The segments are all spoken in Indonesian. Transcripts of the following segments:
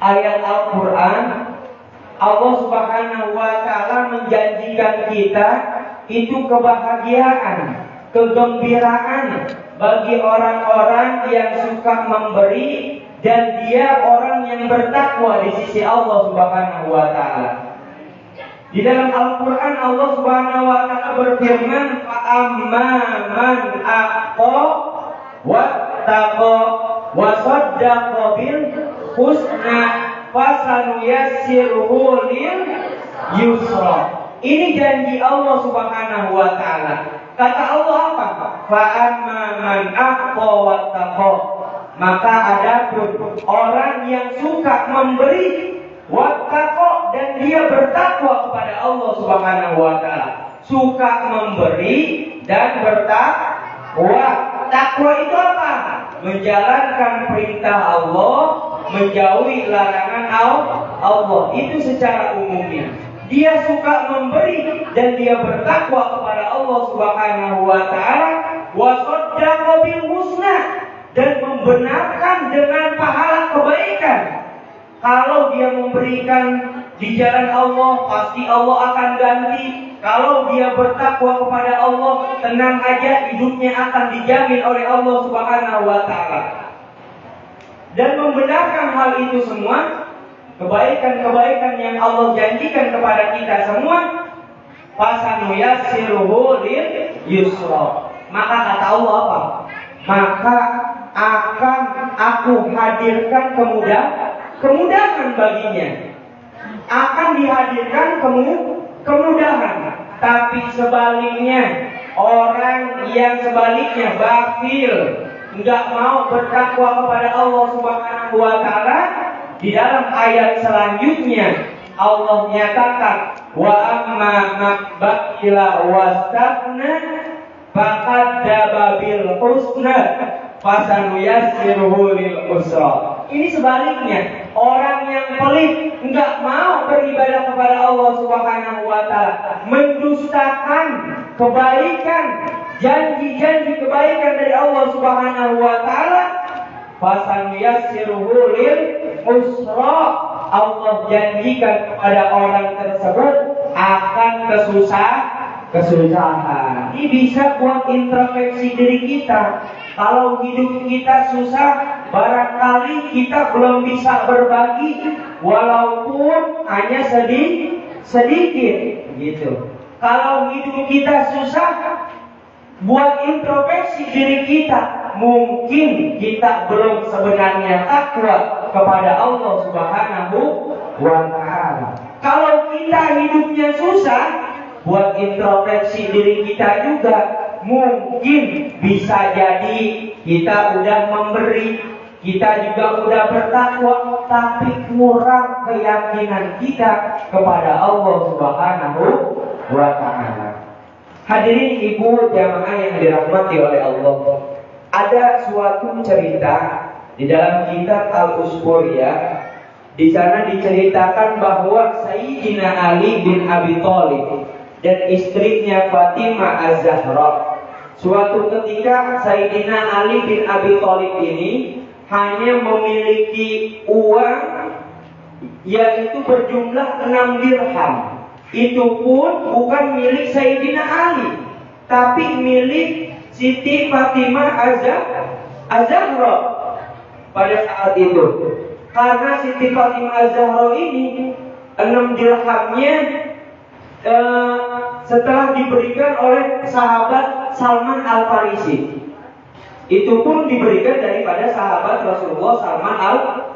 ayat Al-Quran, Allah Subhanahu wa Ta'ala menjanjikan kita itu kebahagiaan, kegembiraan bagi orang-orang yang suka memberi dan dia orang yang bertakwa di sisi Allah Subhanahu wa Ta'ala. Di dalam Al-Quran Allah Subhanahu wa Ta'ala berfirman, "Fa'amma man aqqa wattaqa wa saddaqa bil husna fasanuyassiruhu lil yusra." Ini janji Allah Subhanahu wa Ta'ala. Kata Allah apa? Fa'amma man aqqa wattaqa. Maka adapun orang yang suka memberi, wattaqo, dan dia bertakwa kepada Allah Subhanahu wa Ta'ala. Suka memberi dan bertakwa. Takwa itu apa? Menjalankan perintah Allah, menjauhi larangan Allah. Itu secara umumnya. Dia suka memberi dan dia bertakwa kepada Allah Subhanahu wa Ta'ala. Wa saddaqa bil husna, dan membenarkan dengan pahala kebaikan. Kalau dia memberikan di jalan Allah, pasti Allah akan ganti. Kalau dia bertakwa kepada Allah, tenang aja, hidupnya akan dijamin oleh Allah Subhanahu wa Ta'ala. Dan membenarkan hal itu semua, kebaikan-kebaikan yang Allah janjikan kepada kita semua, fasanuyassiruhu lil yusra. Maka kata Allah apa? Maka akan aku hadirkan kemudahan baginya. Akan dihadirkan kemudahan. Tapi sebaliknya, orang yang sebaliknya bakhil, enggak mau bertakwa kepada Allah Subhanahu wa Ta'ala, di dalam ayat selanjutnya Allah menyatakan, wa amma mabbakila wastaghna faqaddaba bil husna fasanuyassiruhu lil usra. Ini sebaliknya, orang yang pelit, enggak mau beribadah kepada Allah Subhanahu wa Ta'ala, mendustakan kebaikan, janji-janji kebaikan dari Allah Subhanahu wa Ta'ala, fasanuyassiruhu lil usra. Allah janjikan kepada orang tersebut akan kesusahan. Ini bisa buat introspeksi diri kita. Kalau hidup kita susah, barangkali kita belum bisa berbagi, walaupun hanya sedikit gitu. Kalau hidup kita susah, buat introspeksi diri kita, mungkin kita belum sebenarnya takwa kepada Allah Subhanahu wa Ta'ala. Kalau kita hidupnya susah, buat introspeksi diri kita juga, mungkin bisa jadi kita udah memberi, kita juga udah bertakwa, tapi kurang keyakinan kita kepada Allah Subhanahu wa Ta'ala. Hadirin ibu jamaah yang dirahmati oleh Allah, ada suatu cerita di dalam kitab Al-Usburiyah. Di sana diceritakan bahwa Sayyidina Ali bin Abi Thalib dan istrinya Fatimah Az-Zahra, suatu ketika Sayyidina Ali bin Abi Thalib ini hanya memiliki uang yaitu berjumlah 6 dirham. Itu pun bukan milik Sayyidina Ali, tapi milik Siti Fatimah Az-Zahra pada saat itu. Karena Siti Fatimah Az-Zahra ini 6 dirhamnya setelah diberikan oleh sahabat Salman Al-Farisi. Itu pun diberikan daripada sahabat Rasulullah Salman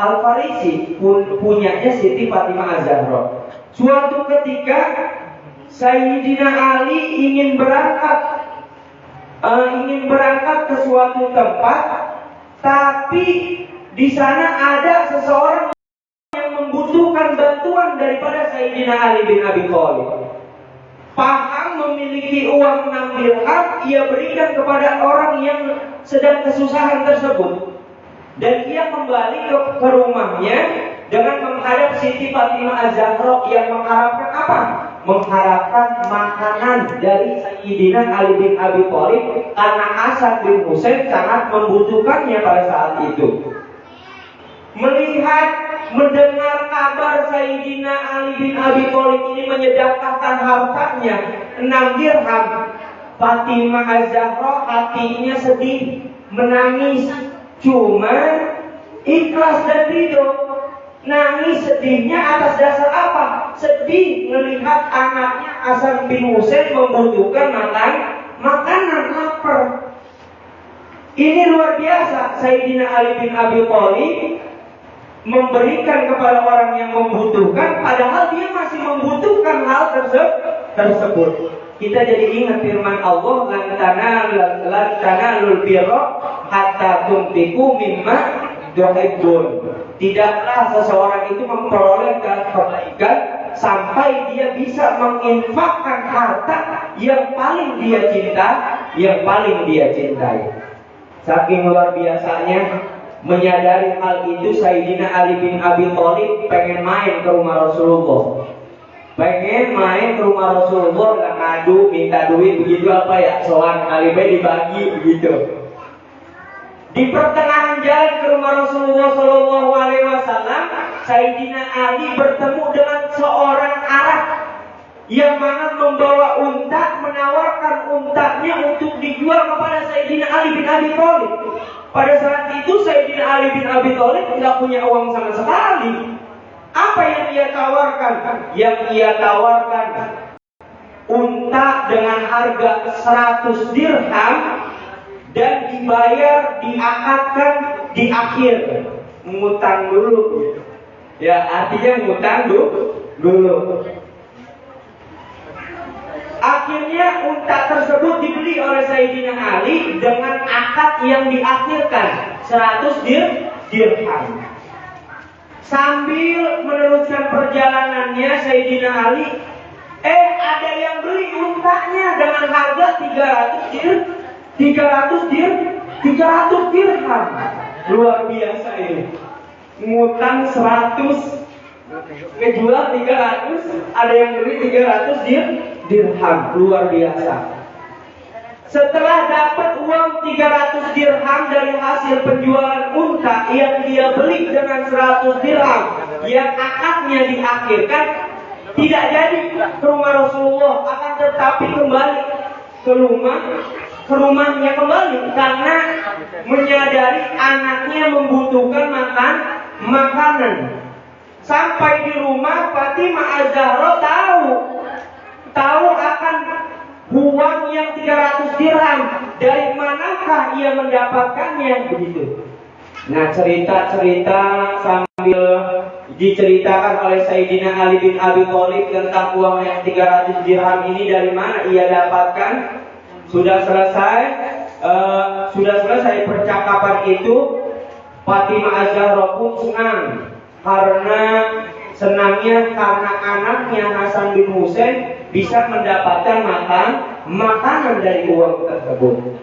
Al-Farisi, punyanya Siti Fatimah Az-Zahra. Suatu ketika Sayyidina Ali ingin berangkat ke suatu tempat, tapi di sana ada seseorang yang membutuhkan bantuan daripada Sayyidina Ali bin Abi Thalib. Paham memiliki uang 6 dirham, ia berikan kepada orang yang sedang kesusahan tersebut. Dan ia kembali ke rumahnya dengan menghadap Siti Fatimah Az-Zahra yang mengharapkan apa? Mengharapkan makanan dari Sayyidina Ali bin Abi Thalib, karena Hasan bin Husain sangat membutuhkannya pada saat itu. Melihat mendengar kabar Sayyidina Ali bin Abi Thalib ini menyedekahkan hartanya 6 dirham, Fatimah Az-Zahra hatinya sedih, menangis, cuma ikhlas dan ridho. Nangis sedihnya atas dasar apa? Sedih melihat anaknya Hasan bin Husain membutuhkan makanan, lapar. Ini luar biasa. Sayyidina Ali bin Abi Thalib memberikan kepada orang yang membutuhkan, padahal dia masih membutuhkan hal tersebut. Kita jadi ingat firman Allah, lan tanalul birra hatta tunfiqu mimma tuhibbun. Tidaklah seseorang itu memperoleh kebaikan sampai dia bisa menginfakkan harta yang paling dia cintai. Saking luar biasanya menyadari hal itu, Sayyidina Ali bin Abi Thalib pengen main ke rumah Rasulullah. Pengen main ke rumah Rasulullah, nggak ngadu, minta duit begitu apa ya, soal Ali bin dibagi begitu. Di pertengahan jalan ke rumah Rasulullah Shallallahu Alaihi Wasallam, Sayyidina Ali bertemu dengan seorang Arab yang mana membawa unta, menawarkan untanya untuk dijual kepada Sayyidina Ali bin Abi Thalib. Pada saat itu Sayyidina Ali bin Abi Thalib tidak punya uang sama sekali. Apa yang ia tawarkan? Yang ia tawarkan unta dengan harga 100 dirham dan dibayar, diakadkan di akhir, ngutang dulu. Ya, artinya ngutang dulu. Akhirnya unta tersebut dibeli oleh Sayyidina Ali dengan akad yang diakhirkan 100 dirham. Sambil meneruskan perjalanannya Sayyidina Ali, ada yang beli untanya dengan harga 300 dirham. Luar biasa ini. Ngutang 100, ngejual 300, ada yang beli 300 dirham. Luar biasa. Setelah dapat uang 300 dirham dari hasil penjualan unta yang dia beli dengan 100 dirham yang akadnya diakhirkan, tidak jadi ke rumah Rasulullah, akan tetapi kembali ke rumahnya kembali karena menyadari anaknya membutuhkan makanan. Sampai di rumah, Fatimah Az-Zahra tahu akan uang yang 300 dirham. Dari manakah ia mendapatkannya? Begitu. Nah, cerita-cerita sambil diceritakan oleh Sayyidina Ali bin Abi Thalib tentang uang yang 300 dirham ini dari mana ia dapatkan. Sudah selesai percakapan itu, Fatimah Az-Zahra pun senangnya karena anaknya Hasan bin Husain bisa mendapatkan makanan dari uang tersebut.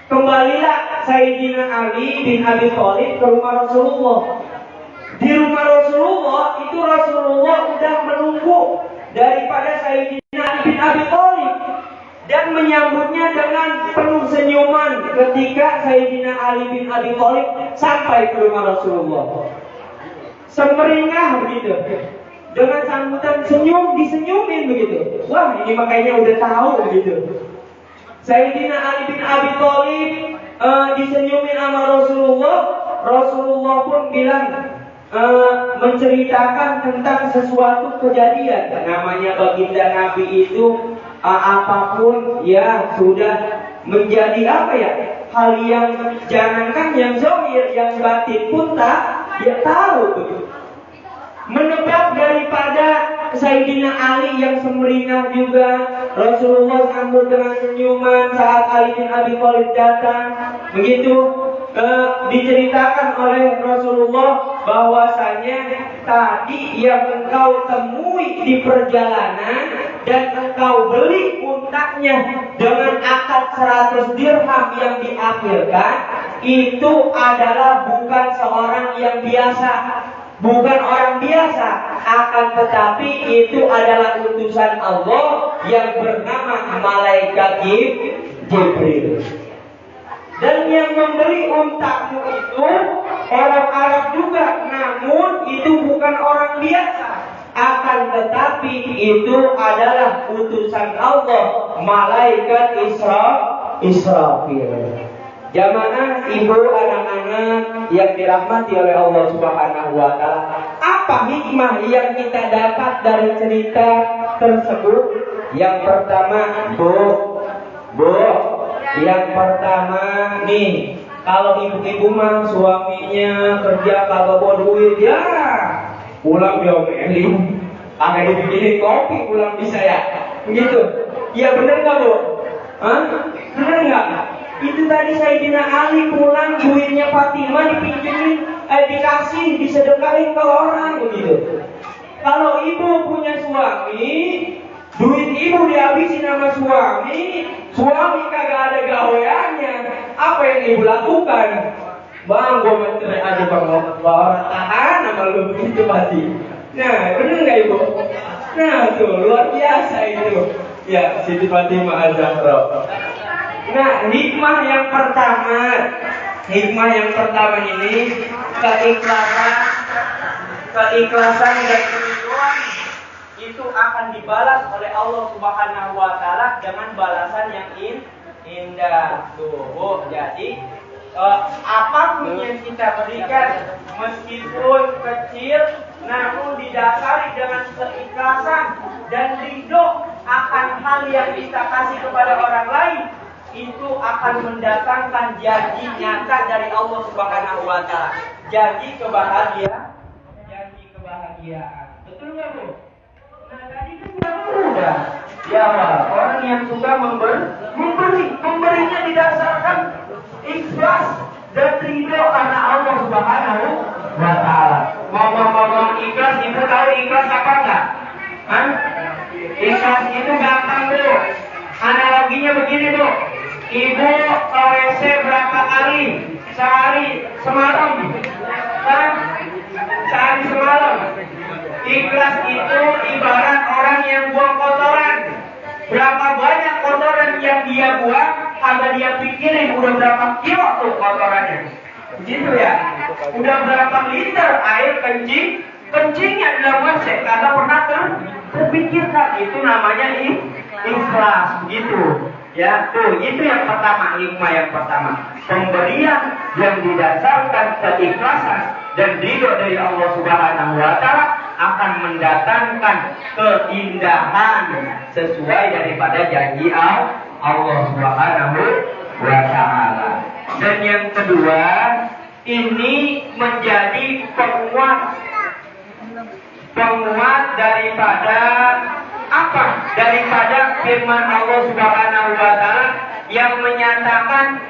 Kembalilah Sayyidina Ali bin Abi Thalib ke rumah Rasulullah. Di rumah Rasulullah itu Rasulullah sudah menunggu daripada Sayyidina Ali bin Abi Thalib dan menyambutnya dengan penuh senyuman ketika Sayyidina Ali bin Abi Thalib sampai ke rumah Rasulullah. Semeringah begitu, dengan sambutan disenyumin begitu. Wah, ini makanya udah tahu begitu. Sayyidina Ali bin Abi Thalib disenyumin sama Rasulullah. Rasulullah pun bilang, menceritakan tentang sesuatu kejadian. Namanya baginda Nabi itu apapun ya sudah menjadi hal yang jangankan yang zahir, yang batin pun tahu. Menebak daripada Sayyidina Ali yang semeringah juga, Rasulullah sambut dengan senyuman saat Ali bin Abi Thalib datang. Begitu diceritakan oleh Rasulullah bahwasanya tadi yang engkau temui di perjalanan dan engkau beli untanya dengan akad 100 dirham yang diakhirkan, itu adalah bukan seorang yang biasa, bukan orang biasa, akan tetapi itu adalah utusan Allah yang bernama malaikat Jibril. Dan yang membeli untamu itu orang Arab juga, namun itu bukan orang biasa. Akan tetapi itu adalah utusan Allah, malaikat Israfil. Jamaah ibu anak-anak yang dirahmati oleh Allah Subhanahu wa taala, apa hikmah yang kita dapat dari cerita tersebut? Yang pertama, Bu, yang pertama nih, kalau ibu-ibu mah suaminya kerja kagak bawa duit, ya pulang diomelin, agak dibikinin kopi pulang bisa ya, begitu. Ya bener nggak Bu? Hah? Bener nggak? Itu tadi Sayyidina Ali pulang duitnya Fatimah dipinjemin, dikasih, disedekahin ke orang begitu. Kalau ibu punya suami, duit ibu dihabisin sama suami kagak ada gaweannya, apa yang ibu lakukan? Bang, gue mencerai aja bang, orang tahan sama lu begitu pasti. Nah, bener nggak ibu? Nah tuh luar biasa itu. Ya, Siti Fatimah Az-Zahra. Nah, hikmah yang pertama ini keikhlasan dan keriduan itu akan dibalas oleh Allah Subhanahu wa taala dengan balasan yang indah. Tuh, jadi apapun yang kita berikan meskipun kecil namun didasari dengan keikhlasan dan ridho akan hal yang kita kasih kepada orang lain, itu akan mendatangkan janji nyata dari Allah Subhanahu wa taala. Janji kebahagiaan. Betul nggak Bu? Nah tadi kan udah. Ya orang yang suka memberinya didasarkan ikhlas dan ridho karena Allah Subhanahu wa taala. Ngomong-ngomong ikhlas, ibu tahu ikhlas apa enggak? Hah? Ikhlas itu gampang Bu. Analoginya begini Bu. Ibu ke WC berapa kali? Sehari semalam. Kan? Sehari semalam. Ikhlas itu ibarat orang yang buang kotoran. Berapa banyak kotoran yang dia buang, agak dia pikirin udah berapa kilo tuh kotorannya. Gitu ya. Udah berapa liter air kencingnya dalam WC, kagak pernah terpikirkan. Itu namanya ikhlas gitu. Ya, tuh itu yang pertama, hikmah yang pertama. Pemberian yang didasarkan keikhlasan dan ridho dari Allah Subhanahu wa taala akan mendatangkan keindahan sesuai daripada janji Allah Subhanahu wa taala. Dan yang kedua, ini menjadi penguat daripada apa? Daripada firman Allah Subhanahu wa taala yang menyatakan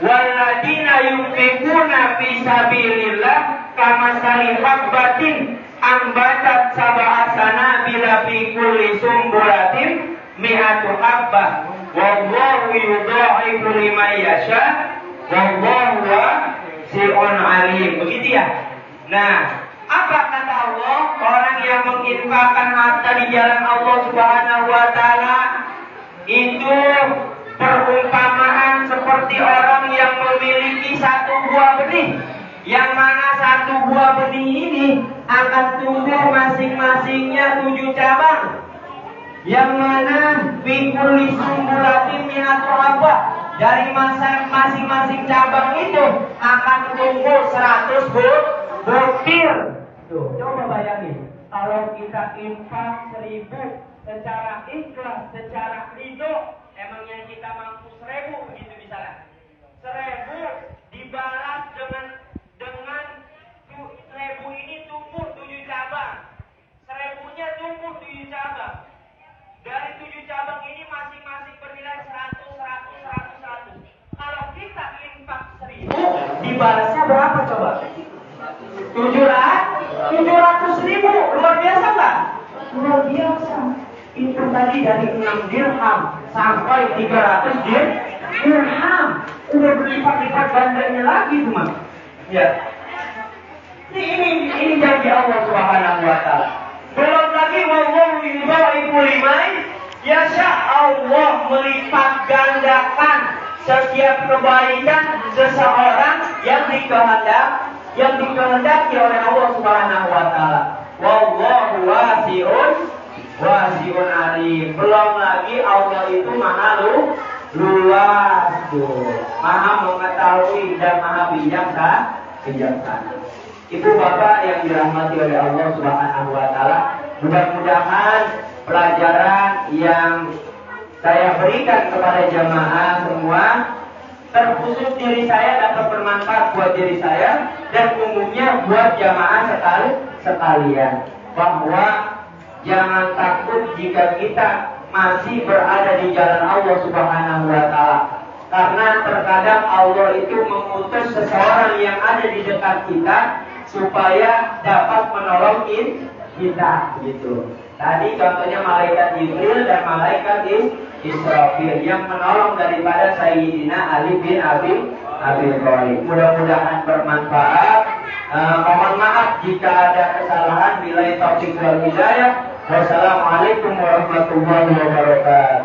walladzina yunfiquna fi sabilillah kamasali habbatin ambatat sab'a sanabila fi kulli sumbulatin mi'atu habbah wallahu yudha'ifu liman yasha wallahu wasi'un alim. Begitu ya. Nah, apa kata Allah? Orang yang menginfakkan harta di jalan Allah Subhanahu wa taala itu perumpamaan seperti orang yang memiliki satu buah benih, yang mana satu buah benih ini akan tumbuh masing-masingnya 7 cabang, yang mana bikulli sumbulatin minatu habbah, dari masing-masing cabang itu akan tumbuh 100 butir. Tuh, coba bayangin, kalau kita infak 1000 secara ikhlas, secara ridho, emang yang kita mampu 1000 begitu misalnya. 1000 dibalas dengan 1000 ini tumbuh 7 cabang. 1000-nya tumbuh 7 cabang. Dari 7 cabang ini masing-masing bernilai 100. Kalau kita infak 1000, dibalasnya berapa coba? 700.000. Luar biasa nggak? Luar biasa. Itu tadi dari 6 dirham sampai 300 dirham. Udah berlipat-lipat gandanya lagi tuh Mas. Ya. Ini janji Allah Subhanahu wa taala. Belum lagi wallahu yudha'ifu liman yasha, Allah melipat gandakan setiap kebaikan seseorang yang yang dikehendaki oleh Allah Subhanahu wa taala. Wallahu wasi'un alim. Belum lagi Allah itu maha luas tuh, maha mengetahui dan maha bijaksana. Ibu bapak yang dirahmati oleh Allah Subhanahu wa taala, mudah-mudahan pelajaran yang saya berikan kepada jamaah semua, terkhusus diri saya, dapat bermanfaat buat diri saya dan umumnya buat jamaah sekalian, bahwa jangan takut jika kita masih berada di jalan Allah Subhanahu wa taala. Karena terkadang Allah itu mengutus seseorang yang ada di dekat kita supaya dapat menolong kita gitu. Tadi contohnya malaikat Jibril dan malaikat Israfil yang menolong daripada Sayyidina Ali bin Abi Thalib. Mudah-mudahan bermanfaat. Mohon maaf jika ada kesalahan. Billahi taufiq wal hidayah. Wassalamualaikum warahmatullahi wabarakatuh.